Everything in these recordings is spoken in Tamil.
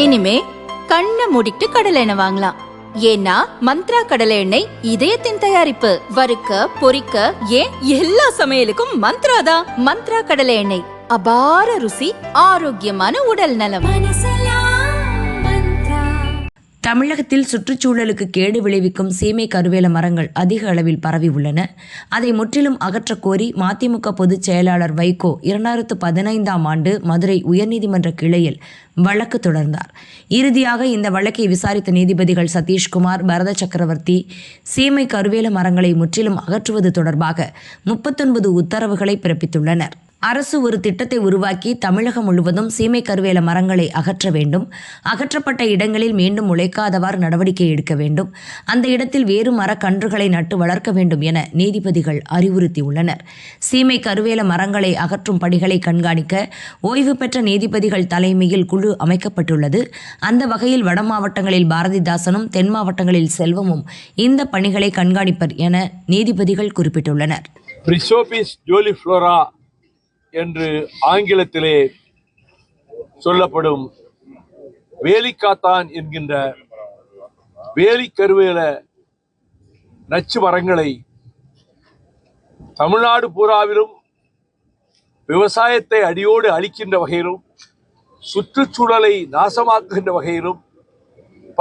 இனிமே கண்ணை மூடிட்டு கடலை எண்ணெய் வாங்கலாம். ஏன்னா மந்த்ரா கடலை எண்ணெய் இதயத்தின் தயாரிப்பு. வறுக்க பொரிக்க ஏன் எல்லா சமையலுக்கும் மந்த்ரா தான். மந்த்ரா கடலை எண்ணெய், அபார ருசி, ஆரோக்கியமான உடல் நலம். தமிழகத்தில் சுற்றுச்சூழலுக்கு கேடு விளைவிக்கும் சீமை கருவேல மரங்கள் அதிக அளவில் பரவி உள்ளன. அதை முற்றிலும் அகற்றக் கோரி மதிமுக பொதுச் செயலாளர் வைகோ 2015ஆம் ஆண்டு மதுரை உயர்நீதிமன்ற கிளையில் வழக்கு தொடர்ந்தார். இறுதியாக இந்த வழக்கை விசாரித்த நீதிபதிகள் சதீஷ்குமார், பரத சக்கரவர்த்தி சீமை கருவேல மரங்களை முற்றிலும் அகற்றுவது தொடர்பாக 39 உத்தரவுகளை பிறப்பித்துள்ளனர். அரசு ஒரு திட்டத்தை உருவாக்கி தமிழகம் முழுவதும் சீமை கருவேல மரங்களை அகற்ற வேண்டும். அகற்றப்பட்ட இடங்களில் மீண்டும் முளைக்காதவாறு நடவடிக்கை எடுக்க வேண்டும். அந்த இடத்தில் வேறு மரக்கன்றுகளை நட்டு வளர்க்க வேண்டும் என நீதிபதிகள் அறிவுறுத்தியுள்ளனர். சீமை கருவேல மரங்களை அகற்றும் பணிகளை கண்காணிக்க ஓய்வு பெற்ற நீதிபதிகள் தலைமையில் குழு அமைக்கப்பட்டுள்ளது. அந்த வகையில் வட மாவட்டங்களில் பாரதிதாசனும் தென் மாவட்டங்களில் செல்வமும் இந்த பணிகளை கண்காணிப்பர் என நீதிபதிகள் குறிப்பிட்டுள்ளனர். என்று ஆங்கிலத்திலே சொல்லப்படும் வேலிக்காத்தான் என்கின்ற வேலிக்கருவேல நச்சு மரங்களை தமிழ்நாடு பூராவிலும் விவசாயத்தை அடியோடு அழிக்கின்ற வகையிலும் சுற்றுச்சூழலை நாசமாக்குகின்ற வகையிலும்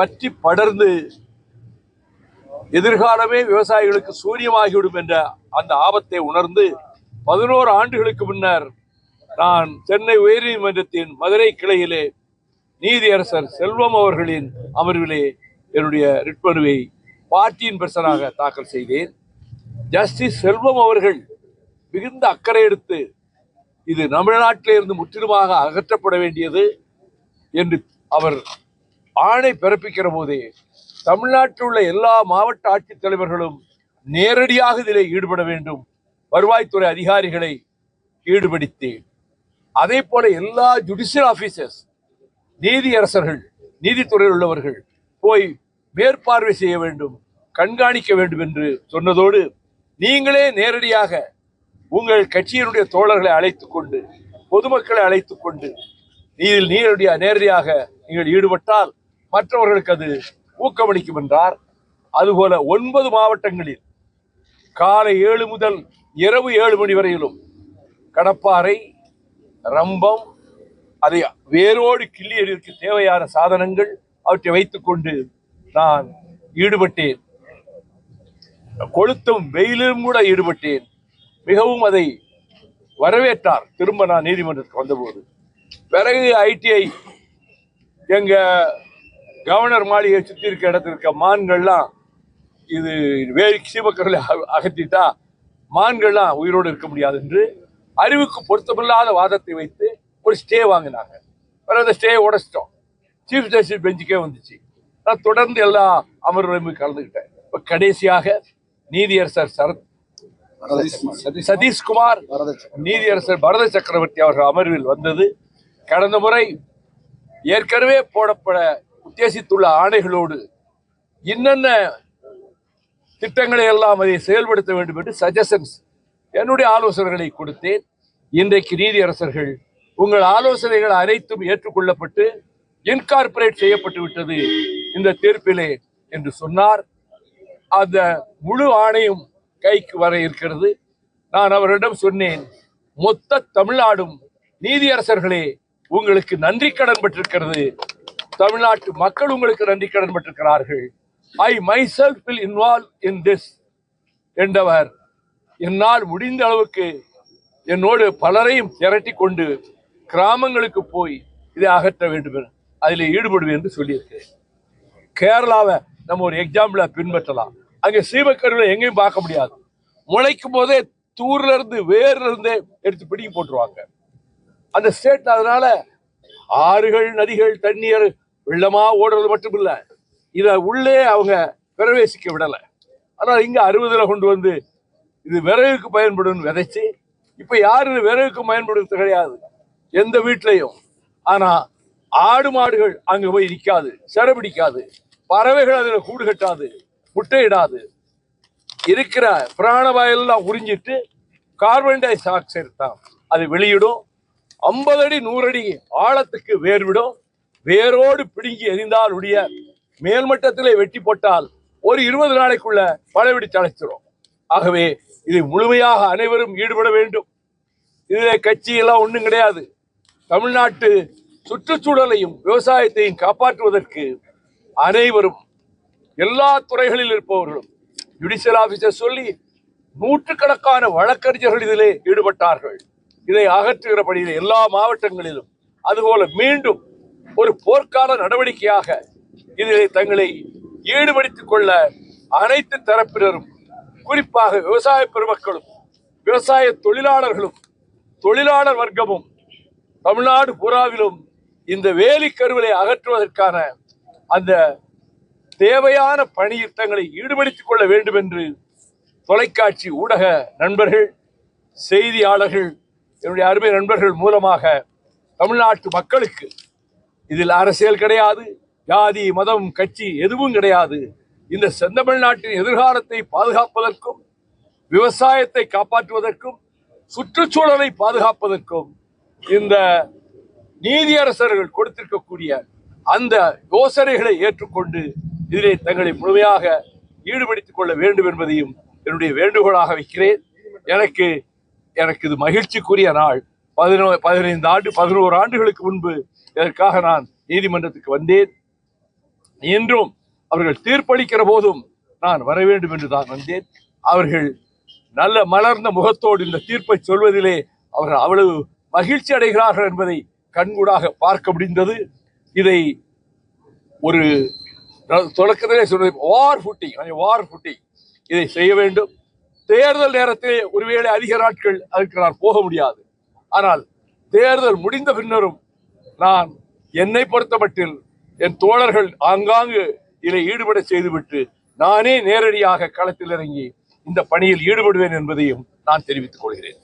பற்றி படர்ந்து எதிர்காலமே விவசாயிகளுக்கு சூரியமாகிவிடும் என்ற அந்த ஆபத்தை உணர்ந்து 11 ஆண்டுகளுக்கு முன்னர் நான் சென்னை உயர்நீதிமன்றத்தின் மதுரை கிளையிலே நீதியரசர் செல்வம் அவர்களின் அமர்விலே என்னுடைய ரிட் மனுவை பார்ட்டியின் பர்சனாக தாக்கல் செய்தேன். ஜஸ்டிஸ் செல்வம் அவர்கள் மிகுந்த அக்கறை எடுத்து இது தமிழ்நாட்டிலிருந்து முற்றிலுமாக அகற்றப்பட வேண்டியது என்று அவர் ஆணை பிறப்பிக்கிற போதே தமிழ்நாட்டில் உள்ள எல்லா மாவட்ட ஆட்சித்தலைவர்களும் நேரடியாக இதிலே ஈடுபட வேண்டும், வருவாய்த்துறை அதிகாரிகளை ஈடுபடுத்தி அதே போல எல்லா ஜுடிஷியல் ஆபீசர்ஸ், நீதியரசர்கள், நீதித்துறையில் உள்ளவர்கள் போய் மேற்பார்வை செய்ய வேண்டும், கண்காணிக்க வேண்டும் என்று சொன்னதோடு நீங்களே நேரடியாக உங்கள் கட்சியினுடைய தோழர்களை அழைத்துக் கொண்டு பொதுமக்களை அழைத்துக் கொண்டு நேரடியாக நீங்கள் ஈடுபட்டால் மற்றவர்களுக்கு அது ஊக்கமளிக்கும் என்றார். அதுபோல 9 மாவட்டங்களில் காலை 7 முதல் இரவு 7 மணி வரையிலும் கடப்பாறை, ரம்பம், அதை வேரோடு கிள்ளி எறிவதற்கு தேவையான சாதனங்கள் அவற்றை வைத்துக் கொண்டு நான் ஈடுபட்டேன். கொளுத்தும் வெயிலும் கூட ஈடுபட்டேன். மிகவும் அதை வரவேற்றார். திரும்ப நான் நீதிமன்றத்துக்கு வந்தபோது பிறகு ஐடிஐ எங்க கவர்னர் மாளிகை சுற்றி இருக்க இடத்துல இருக்க மான்கள்லாம் இது வேறு சீமக்கர்களை அகற்றிட்டா மான்கள்லாம் உயிரோடு இருக்க முடியாது என்று அறிவுக்கு பொருத்தமில்லாத வாதத்தை வைத்து ஒரு ஸ்டே வாங்கினாங்க. அந்த ஸ்டே உடைச்சிட்டோம். சீஃப் ஜஸ்டிஸ் பெஞ்சுக்கே வந்துச்சு. நான் தொடர்ந்து எல்லா அமர்வுகளையும் கலந்துக்கிட்டேன். இப்போ கடைசியாக நீதியரசர் சதீஷ்குமார், நீதியரசர் பரத சக்கரவர்த்தி அவர்கள் அமர்வில் வந்தது. கடந்த முறை ஏற்கனவே போடப்பட உத்தேசித்துள்ள ஆணைகளோடு என்னென்ன திட்டங்களை எல்லாம் அதை செயல்படுத்த வேண்டும் என்று சஜஷன்ஸ், என்னுடைய ஆலோசனைகளை கொடுத்தேன். இன்றைக்கு நீதியரசர்கள் உங்கள் ஆலோசனைகள் அனைத்தும் ஏற்றுக்கொள்ளப்பட்டு இன்கார்பரேட் செய்யப்பட்டு விட்டது இந்த தீர்ப்பிலே என்று சொன்னார். அந்த முழு ஆணையும் கைக்கு வர இருக்கிறது. நான் அவரிடம் சொன்னேன், மொத்த தமிழ்நாடும் நீதியரசர்களே உங்களுக்கு நன்றி கடன் பட்டிருக்கிறது, தமிழ்நாட்டு மக்கள் உங்களுக்கு நன்றி கடன் பட்டிருக்கிறார்கள். I myself will involve in this endeavor. என்னால் முடிந்த அளவுக்கு என்னோடு பலரையும் திரட்டி கொண்டு கிராமங்களுக்கு போய் இதை அகற்ற வேண்டும், அதில் ஈடுபடுவேன் என்று சொல்லியிருக்கேன். கேரளாவை நம்ம ஒரு எக்ஸாம்பிளா பின்பற்றலாம். அங்கே சீமக்கருவில் எங்கேயும் பார்க்க முடியாது. முளைக்கும் போதே தூர்ல இருந்து வேர்ல இருந்தே எடுத்து பிடிங்கி போட்டுருவாங்க அந்த ஸ்டேட். அதனால ஆறுகள், நதிகள், தண்ணீர் வெள்ளமா ஓடுறது மட்டும் இல்லை, இதை உள்ளே அவங்க பிரவேசிக்க விடலை. ஆனால் இங்கே 60ல கொண்டு வந்து இது விறகுக்கு பயன்படும் விதைச்சு, இப்போ யாரும் விறகுக்கு பயன்படுறது கிடையாது எந்த வீட்லையும். ஆனால் ஆடு மாடுகள் அங்கே போய் நிற்காது, சிறப்பிடிக்காது, பறவைகள் அதில் கூடு கட்டாது, முட்டையிடாது. இருக்கிற பிராணவாயெல்லாம் உறிஞ்சிட்டு கார்பன் டை ஆக்சைடு தான் அது வெளியிடும். 50 அடி 100 அடி ஆழத்துக்கு வேர்விடும். வேரோடு பிடுங்கி எறிந்தால் உடைய மேல்மட்டத்திலே வெட்டி போட்டால் ஒரு 20 நாளைக்குள்ள பழவெடி தழைச்சிரும். ஆகவே இதை முழுமையாக அனைவரும் ஈடுபட வேண்டும். இதிலே கட்சி எல்லாம் ஒண்ணும் கிடையாது. தமிழ்நாட்டு சுற்றுச்சூழலையும் விவசாயத்தையும் காப்பாற்றுவதற்கு அனைவரும் எல்லா துறைகளில் இருப்பவர்களும் ஜுடிஷியல் ஆபீசர் சொல்லி நூற்றுக்கணக்கான வழக்கறிஞர்கள் இதிலே ஈடுபட்டார்கள். இதை அகற்றுகிற பணியில் எல்லா மாவட்டங்களிலும் அதுபோல மீண்டும் ஒரு போர்க்கால நடவடிக்கையாக இதிலே தங்களை ஈடுபடுத்திக் கொள்ள அனைத்து தரப்பினரும், குறிப்பாக விவசாய பெருமக்களும் விவசாய தொழிலாளர்களும் தொழிலாளர் வர்க்கமும் தமிழ்நாடு பூராவிலும் இந்த வேலி கருவிலை அகற்றுவதற்கான அந்த தேவையான பணியில் தங்களை ஈடுபடுத்திக் கொள்ள வேண்டும் என்று தொலைக்காட்சி ஊடக நண்பர்கள், செய்தியாளர்கள், என்னுடைய அருமை நண்பர்கள் மூலமாக தமிழ்நாட்டு மக்களுக்கு இதில் அரசியல் கிடையாது, ஜாதி மதம் கட்சி எதுவும் கிடையாது. இந்த செந்தமிழ்நாட்டின் எதிர்காலத்தை பாதுகாப்பதற்கும் விவசாயத்தை காப்பாற்றுவதற்கும் சுற்றுச்சூழலை பாதுகாப்பதற்கும் இந்த நீதியரசர்கள் கொடுத்திருக்கக்கூடிய அந்த யோசனைகளை ஏற்றுக்கொண்டு இதிலே தங்களை முழுமையாக ஈடுபடுத்திக் கொள்ள வேண்டும் என்பதையும் என்னுடைய வேண்டுகோளாக வைக்கிறேன். எனக்கு இது மகிழ்ச்சிக்குரிய நாள். 11 ஆண்டுகளுக்கு முன்பு இதற்காக நான் நீதிமன்றத்துக்கு வந்தேன். இன்றும் அவர்கள் தீர்ப்பளிக்கிற போதும் நான் வர வேண்டும் என்று தான் வந்தேன். அவர்கள் நல்ல மலர்ந்த முகத்தோடு இந்த தீர்ப்பை சொல்வதிலே அவர்கள் அவ்வளவு மகிழ்ச்சி அடைகிறார்கள் என்பதை கண்கூடாக பார்க்க முடிந்தது. இதை ஒரு தொடக்கத்திலே சொல்வது வார் ஃபுட்டிங் இதை செய்ய வேண்டும். தேர்தல் நேரத்திலே ஒருவேளை அதிக நாட்கள் அதற்கு நான் போக முடியாது. ஆனால் தேர்தல் முடிந்த பின்னரும் நான் என்னை பொறுத்தமட்டில் என் தோழர்கள் ஆங்காங்கு இதை ஈடுபட செய்துவிட்டு நானே நேரடியாக களத்தில் இறங்கி இந்த பணியில் ஈடுபடுவேன் என்பதையும் நான் தெரிவித்துக் கொள்கிறேன்.